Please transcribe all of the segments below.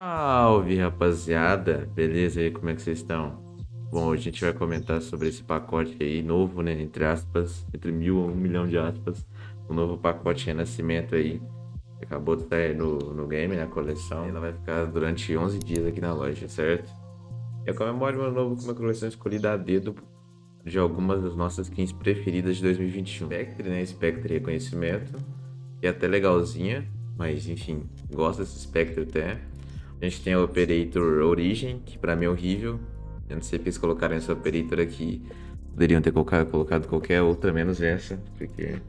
Salve, rapaziada! Beleza aí, como é que vocês estão? Bom, hoje a gente vai comentar sobre esse pacote aí novo, né? Entre aspas, entre mil a um milhão de aspas. O novo pacote Renascimento aí. Que acabou de sair no game, na coleção. Ela vai ficar durante 11 dias aqui na loja, certo? Eu comemoro meu novo com uma coleção escolhida a dedo de algumas das nossas skins preferidas de 2021. Spectre, né? Spectre Reconhecimento. Que é até legalzinha, mas enfim, gosto desse Spectre até. A gente tem a Operator Origin, que pra mim é horrível. Eu não sei porque eles colocaram essa Operator aqui. Poderiam ter colocado qualquer outra, menos essa, porque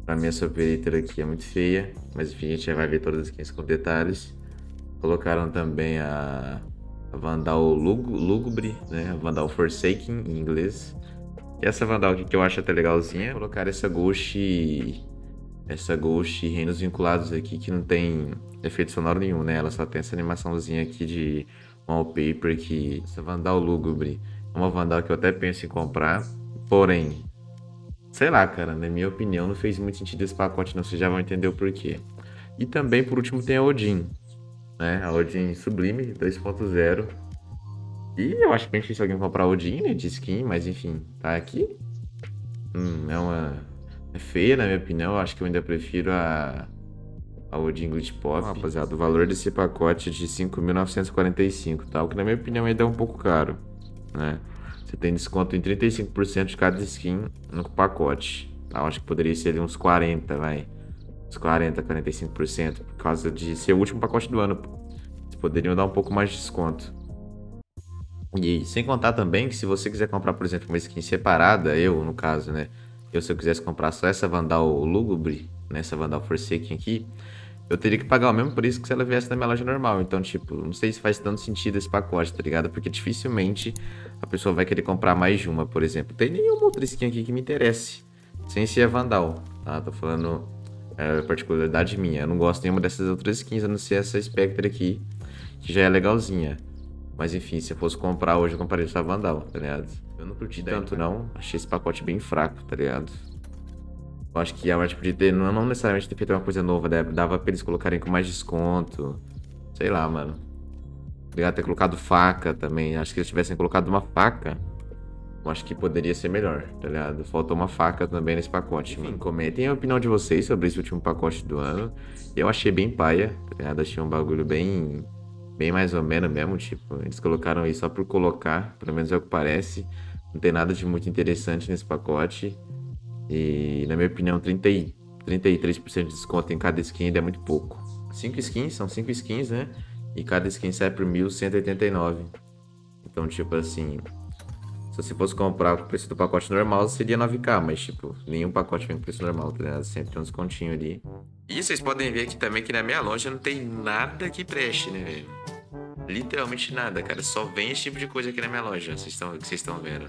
pra mim essa Operator aqui é muito feia. Mas enfim, a gente já vai ver todas as skins com detalhes. Colocaram também a Vandal Lugubre, né? A Vandal Forsaken em inglês. E essa Vandal aqui que eu acho até legalzinha. Colocaram essa Ghost Reinos Vinculados aqui que não tem efeito sonoro nenhum, né? Ela só tem essa animaçãozinha aqui de wallpaper que... Essa Vandal Lugubre é uma Vandal que eu até penso em comprar, porém, sei lá, cara, na minha opinião não fez muito sentido esse pacote não, vocês já vão entender o porquê. E também, por último, tem a Odin, né? A Odin Sublime 2.0. E eu acho bem difícil alguém comprar a Odin, né, de skin, mas enfim, tá aqui. É uma... É feia, na minha opinião. Eu acho que eu ainda prefiro a Odin Glitch Pop. Rapaziada, o valor desse pacote é de 5.945, tá? O que na minha opinião ainda é um pouco caro, né? Você tem desconto em 35% de cada skin no pacote, tá? Eu acho que poderia ser ali uns 40, vai. Uns 40, 45%, por causa de ser o último pacote do ano. Vocês poderiam dar um pouco mais de desconto. E sem contar também que se você quiser comprar, por exemplo, uma skin separada, eu no caso, né? Se eu quisesse comprar só essa Vandal Lugubre, né? Essa Vandal Forsaken aqui, eu teria que pagar o mesmo preço que se ela viesse na minha loja normal. Então, tipo, não sei se faz tanto sentido esse pacote, tá ligado? Porque dificilmente a pessoa vai querer comprar mais de uma, por exemplo. Tem nenhuma outra skin aqui que me interesse, sem ser a Vandal, tá? Tô falando particularidade minha. Eu não gosto de nenhuma dessas outras skins, a não ser essa Spectre aqui, que já é legalzinha. Mas enfim, se eu fosse comprar hoje, eu compraria essa Vandal, tá ligado? Eu não curti tanto, não. Achei esse pacote bem fraco, tá ligado? Eu acho que a Art podia ter, não necessariamente ter feito uma coisa nova, né? Dava pra eles colocarem com mais desconto. Sei lá, mano. Poderia ter colocado faca também. Acho que eles tivessem colocado uma faca, eu acho que poderia ser melhor, tá ligado? Faltou uma faca também nesse pacote. Enfim, comentem a opinião de vocês sobre esse último pacote do ano. Eu achei bem paia, tá ligado? Achei um bagulho bem mais ou menos mesmo, tipo, eles colocaram aí só por colocar, pelo menos é o que parece. Não tem nada de muito interessante nesse pacote. E, na minha opinião, 33% de desconto em cada skin ainda é muito pouco. 5 skins, são 5 skins, né? E cada skin sai por 1.189. Então, tipo assim, se você fosse comprar o preço do pacote normal, seria 9k, mas, tipo, nenhum pacote vem com preço normal, tá ligado? Sempre tem um descontinho ali. E vocês podem ver aqui também que na minha loja não tem nada que preste, né, velho? Literalmente nada, cara. Só vem esse tipo de coisa aqui na minha loja. Vocês estão vendo.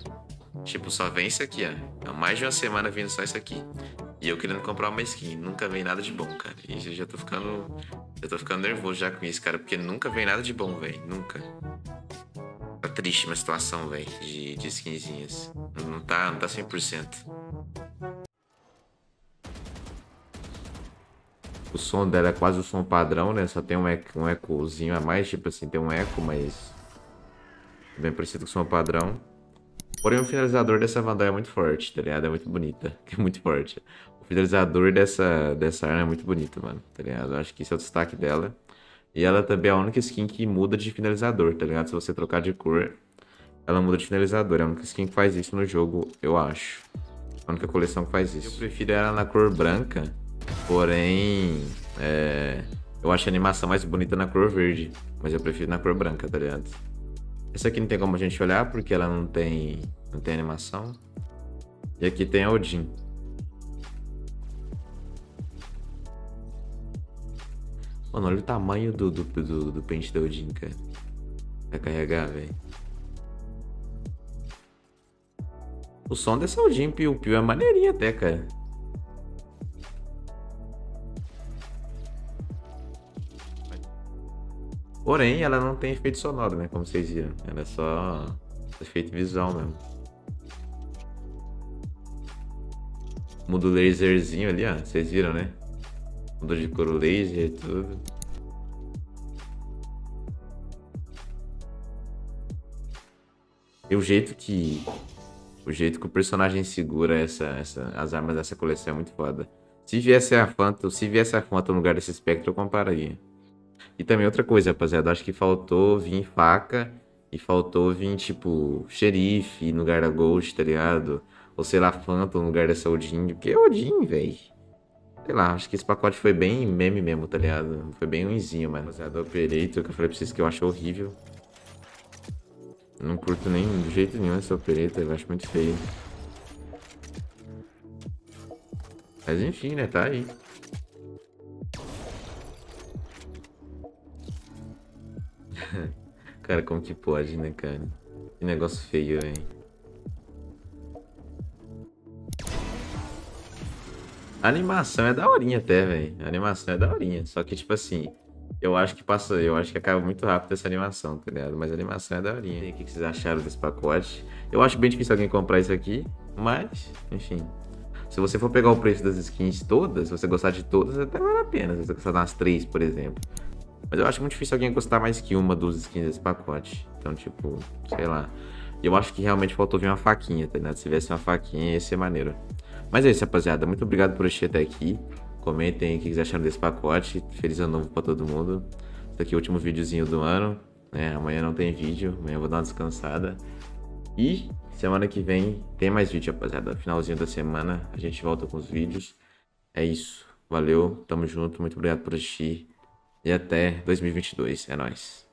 Tipo, só vem isso aqui, ó. Há mais de uma semana vindo só isso aqui. E eu querendo comprar uma skin. Nunca vem nada de bom, cara. E eu já tô ficando. Eu tô ficando nervoso já com isso, cara. Porque nunca vem nada de bom, velho. Nunca. Tá triste uma situação, velho. De skinzinhas. Não tá 100%. O som dela é quase o som padrão, né? Só tem um ecozinho a mais, tipo assim, tem um eco, mas bem parecido com o som padrão. Porém, o finalizador dessa Vandal é muito forte, tá ligado? É muito bonita, é muito forte. O finalizador dessa arma é muito bonito, mano, tá ligado? Eu acho que esse é o destaque dela. E ela também é a única skin que muda de finalizador, tá ligado? Se você trocar de cor, ela muda de finalizador. É a única skin que faz isso no jogo, eu acho. A única coleção que faz isso. Eu prefiro ela na cor branca, porém, eu acho a animação mais bonita na cor verde. Mas eu prefiro na cor branca, tá ligado? Essa aqui não tem como a gente olhar, porque ela não tem animação. E aqui tem a Odin. Mano, olha o tamanho do pente da Odin, cara. Vai carregar, velho. O som dessa Odin piu-piu é maneirinho até, cara. Porém, ela não tem efeito sonoro, né? Como vocês viram. Ela é só efeito visual mesmo. Muda o laserzinho ali, ó. Vocês viram, né? Muda de cor o laser e tudo. E o jeito que o personagem segura as armas dessa coleção é muito foda. Se viesse a Phantom no lugar desse Spectre, eu compraria. E também outra coisa, rapaziada, acho que faltou vir faca e faltou vir, tipo, xerife no lugar da Ghost, tá ligado? Ou sei lá, Phantom no lugar dessa Odin, porque é Odin, velho. Sei lá, acho que esse pacote foi bem meme mesmo, tá ligado? Foi bem ruimzinho, mano. Rapaziada, o Operator, que eu falei pra vocês que eu acho horrível. Não curto nem de jeito nenhum esse Operator, eu acho muito feio. Mas enfim, né, tá aí. Cara, como que pode, né, cara? Que negócio feio, velho. A animação é daorinha até, velho. A animação é daorinha. Só que, tipo assim, eu acho que acaba muito rápido essa animação, tá ligado? Mas a animação é daorinha. E o que vocês acharam desse pacote? Eu acho bem difícil alguém comprar isso aqui, mas, enfim. Se você for pegar o preço das skins todas, se você gostar de todas, até vale a pena. Se você gostar das três, por exemplo. Mas eu acho muito difícil alguém gostar mais que uma dos skins desse pacote. Então, tipo, sei lá. Eu acho que realmente faltou vir uma faquinha, tá ligado? Se tivesse uma faquinha, ia ser maneiro. Mas é isso, rapaziada. Muito obrigado por assistir até aqui. Comentem aí o que vocês acharam desse pacote. Feliz ano novo pra todo mundo. Esse aqui é o último videozinho do ano. Amanhã não tem vídeo. Amanhã eu vou dar uma descansada. E semana que vem tem mais vídeo, rapaziada. Finalzinho da semana a gente volta com os vídeos. É isso. Valeu. Tamo junto. Muito obrigado por assistir. E até 2022. É nóis.